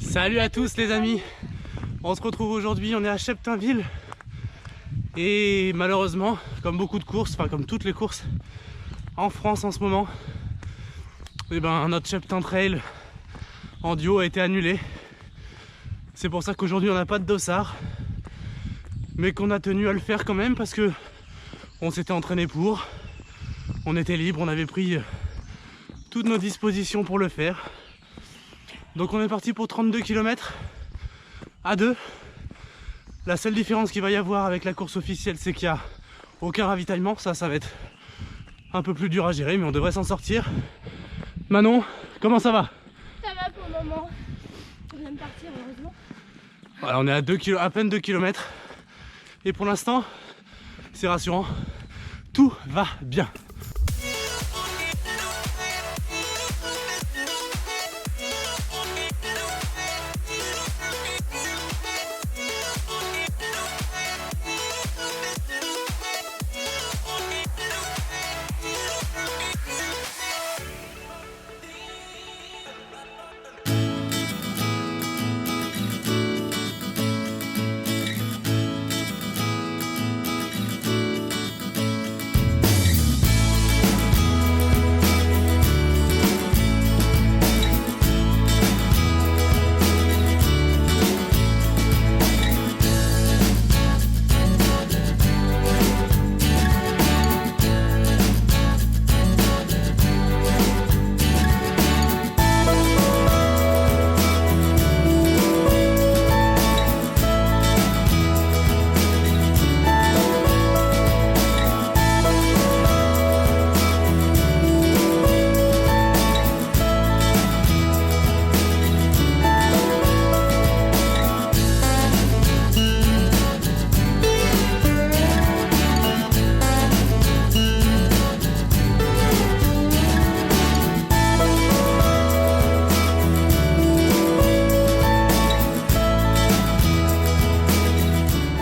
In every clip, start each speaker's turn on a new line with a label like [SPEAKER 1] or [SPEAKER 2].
[SPEAKER 1] Salut à tous les amis, on se retrouve aujourd'hui, on est à Cheptainville et malheureusement, comme beaucoup de courses, enfin comme toutes les courses en France en ce moment, et notre Cheptain Trail en duo a été annulé. C'est pour ça qu'aujourd'hui on n'a pas de dossard, mais qu'on a tenu à le faire quand même parce que on s'était entraîné pour, on était libre, on avait pris toutes nos dispositions pour le faire. Donc on est parti pour 32 km à deux. La seule différence qu'il va y avoir avec la course officielle, c'est qu'il n'y a aucun ravitaillement. Ça va être un peu plus dur à gérer, mais on devrait s'en sortir. Manon, comment ça va?
[SPEAKER 2] Ça va pour le moment. On vient de partir heureusement.
[SPEAKER 1] Voilà, on est à, à peine 2 km. Et pour l'instant, c'est rassurant. Tout va bien.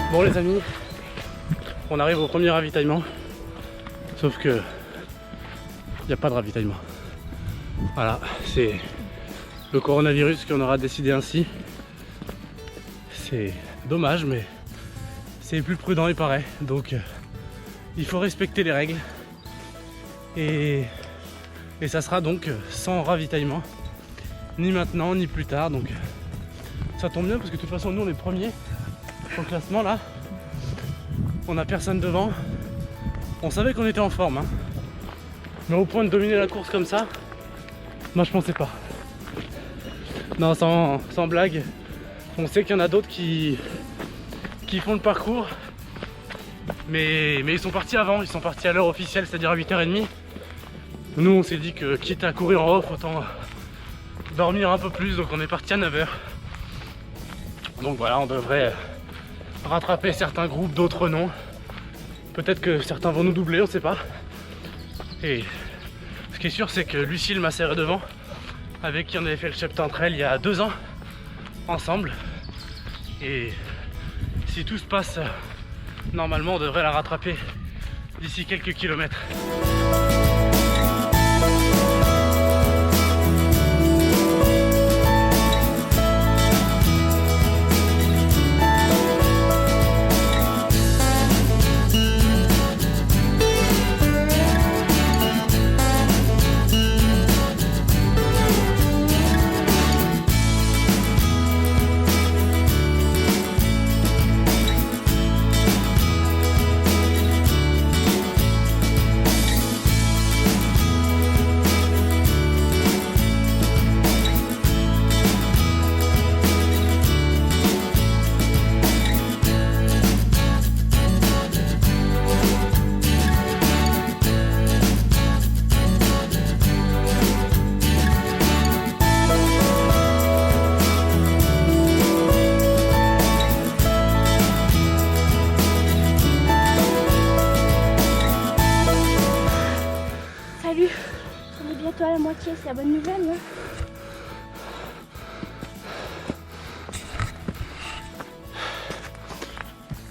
[SPEAKER 1] Bon les amis, on arrive au premier ravitaillement, sauf que il n'y a pas de ravitaillement. Voilà, c'est le coronavirus qui en aura décidé ainsi. C'est dommage, mais c'est plus prudent il paraît, donc il faut respecter les règles. Et ça sera donc sans ravitaillement, ni maintenant ni plus tard, donc ça tombe bien parce que de toute façon nous on est premiers au classement là, on a personne devant. On savait qu'on était en forme, hein. Mais au point de dominer la course comme ça, moi je pensais pas. Non, sans blague, on sait qu'il y en a d'autres qui font le parcours, mais ils sont partis avant, ils sont partis à l'heure officielle, c'est-à-dire à 8h30. Nous on s'est dit que quitte à courir en off, autant dormir un peu plus, donc on est parti à 9h. Donc voilà, on devrait rattraper certains groupes, d'autres non. Peut-être que certains vont nous doubler, on sait pas. Et ce qui est sûr, c'est que Lucille m'a serré devant, avec qui on avait fait le Cheptain Trail il y a 2 ans ensemble. Et si tout se passe normalement, on devrait la rattraper d'ici quelques kilomètres.
[SPEAKER 2] On est bientôt à la moitié, c'est la bonne nouvelle, hein.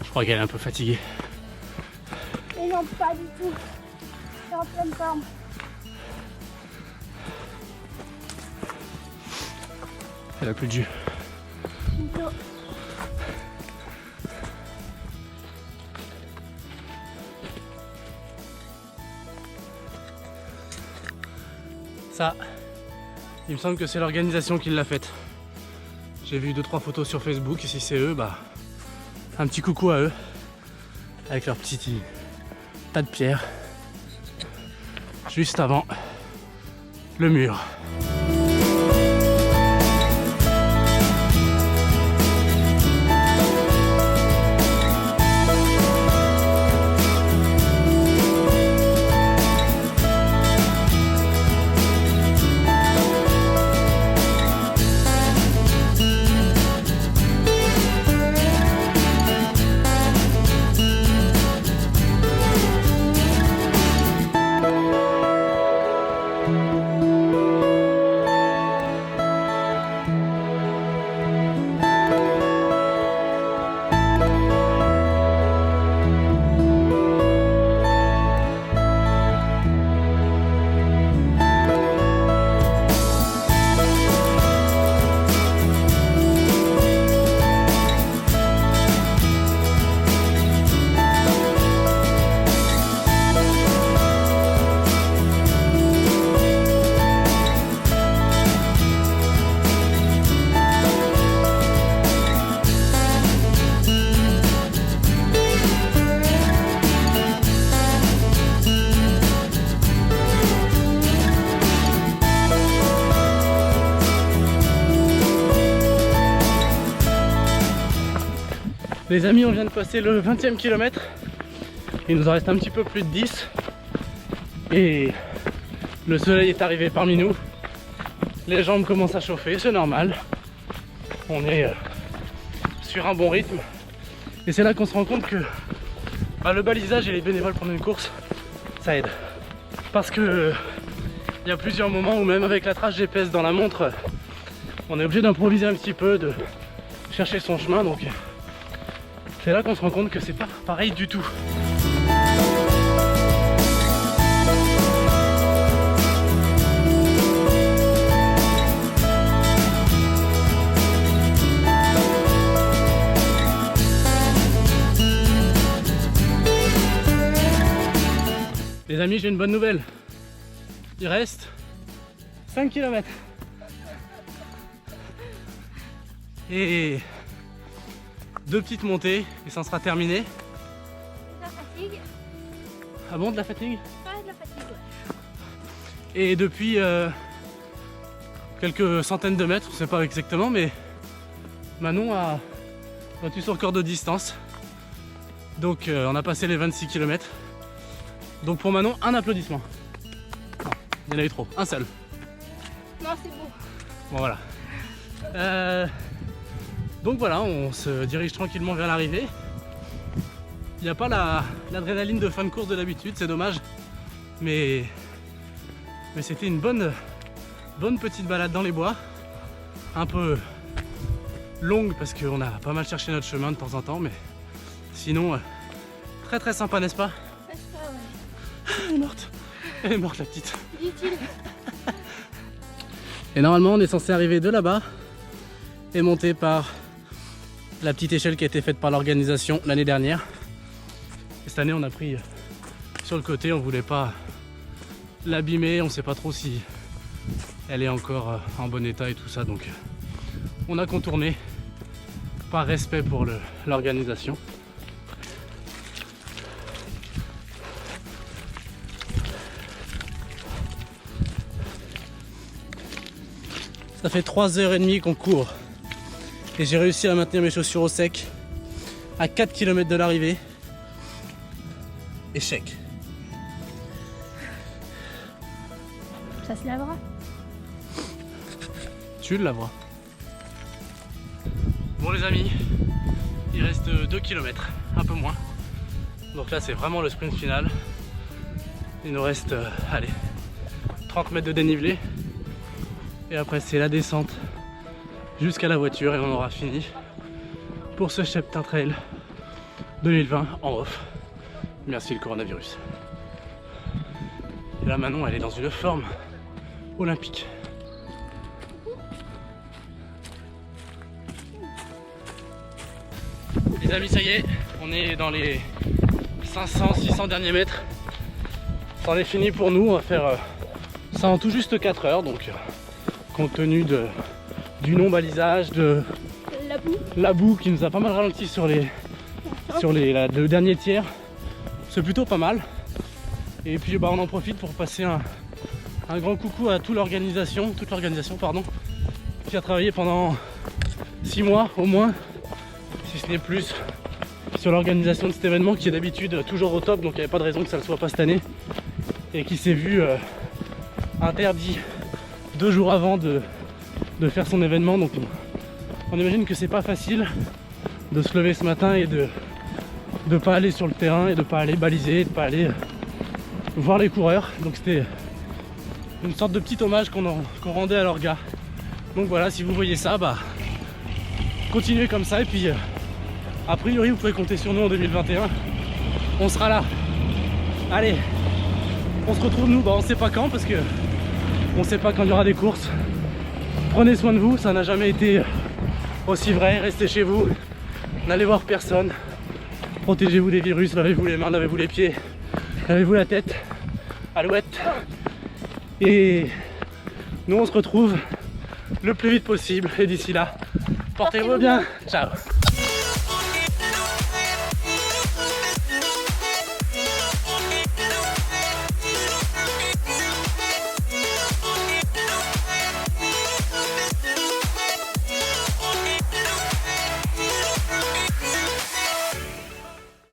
[SPEAKER 1] Je crois qu'elle est un peu fatiguée.
[SPEAKER 2] Mais non, pas du tout. C'est en pleine forme.
[SPEAKER 1] Elle a plus de jus.
[SPEAKER 2] Pinto.
[SPEAKER 1] Ça, il me semble que c'est l'organisation qui l'a faite. J'ai vu 2-3 photos sur Facebook et si c'est eux, bah un petit coucou à eux avec leur petit tas de pierres juste avant le mur. Les amis, on vient de passer le 20e kilomètre. Il nous en reste un petit peu plus de 10. Et le soleil est arrivé parmi nous. Les jambes commencent à chauffer, c'est normal. On est sur un bon rythme. Et c'est là qu'on se rend compte que le balisage et les bénévoles pendant une course, ça aide. Parce que il y a plusieurs moments où même avec la trace GPS dans la montre, on est obligé d'improviser un petit peu, de chercher son chemin. Donc c'est là qu'on se rend compte que c'est pas pareil du tout. Les amis, j'ai une bonne nouvelle. Il reste 5 km. Et 2 petites montées et ça sera terminé.
[SPEAKER 2] De la fatigue.
[SPEAKER 1] Ah bon, de la fatigue?
[SPEAKER 2] Ouais, de la fatigue, ouais.
[SPEAKER 1] Et depuis quelques centaines de mètres, on ne sait pas exactement, mais Manon a battu son record de distance. Donc on a passé les 26 km. Donc pour Manon, un applaudissement. Non, il y en a eu trop, un seul.
[SPEAKER 2] Non, c'est beau.
[SPEAKER 1] Bon voilà. Donc voilà, on se dirige tranquillement vers l'arrivée. Il n'y a pas l'adrénaline de fin de course de d'habitude, c'est dommage. Mais c'était une bonne petite balade dans les bois. Un peu longue parce qu'on a pas mal cherché notre chemin de temps en temps. Mais sinon, très très sympa, n'est-ce pas?
[SPEAKER 2] N'est-ce pas, ouais.
[SPEAKER 1] Elle est morte. Elle est morte la petite.
[SPEAKER 2] Dit-il.
[SPEAKER 1] Et normalement on est censé arriver de là-bas et monter par la petite échelle qui a été faite par l'organisation l'année dernière. Et cette année on a pris sur le côté, on voulait pas l'abîmer, on sait pas trop si elle est encore en bon état et tout ça, donc on a contourné par respect pour l'organisation. Ça fait 3h30 qu'on court et j'ai réussi à maintenir mes chaussures au sec à 4 km de l'arrivée. Échec.
[SPEAKER 2] Ça se lavera.
[SPEAKER 1] Tu le laveras. Bon les amis, il reste 2 km, un peu moins. Donc là c'est vraiment le sprint final. Il nous reste, allez, 30 mètres de dénivelé. Et après c'est la descente jusqu'à la voiture et on aura fini pour ce Cheptain Trail 2020 en off. Merci le coronavirus. Et là Manon elle est dans une forme olympique. Les amis, ça y est, on est dans les 500-600 derniers mètres. Ça en est fini pour nous, on va faire ça en tout juste 4 heures. Donc compte tenu du non-balisage, de la boue qui nous a pas mal ralenti sur les deux derniers tiers, c'est plutôt pas mal. Et puis on en profite pour passer un grand coucou à toute l'organisation qui a travaillé pendant 6 mois au moins, si ce n'est plus, sur l'organisation de cet événement qui est d'habitude toujours au top, donc il n'y avait pas de raison que ça ne le soit pas cette année, et qui s'est vu interdit 2 jours avant de faire son événement. Donc on imagine que c'est pas facile de se lever ce matin et de pas aller sur le terrain et de pas aller baliser, de pas aller voir les coureurs. Donc c'était une sorte de petit hommage qu'on rendait à leurs gars. Donc voilà, si vous voyez ça, continuez comme ça, et puis a priori vous pouvez compter sur nous en 2021, on sera là. Allez, on se retrouve nous, on sait pas quand, parce que on sait pas quand il y aura des courses. Prenez soin de vous, ça n'a jamais été aussi vrai. Restez chez vous, n'allez voir personne, protégez-vous des virus, lavez-vous les mains, lavez-vous les pieds, lavez-vous la tête, alouette. Et nous on se retrouve le plus vite possible, et d'ici là, portez-vous bien, ciao.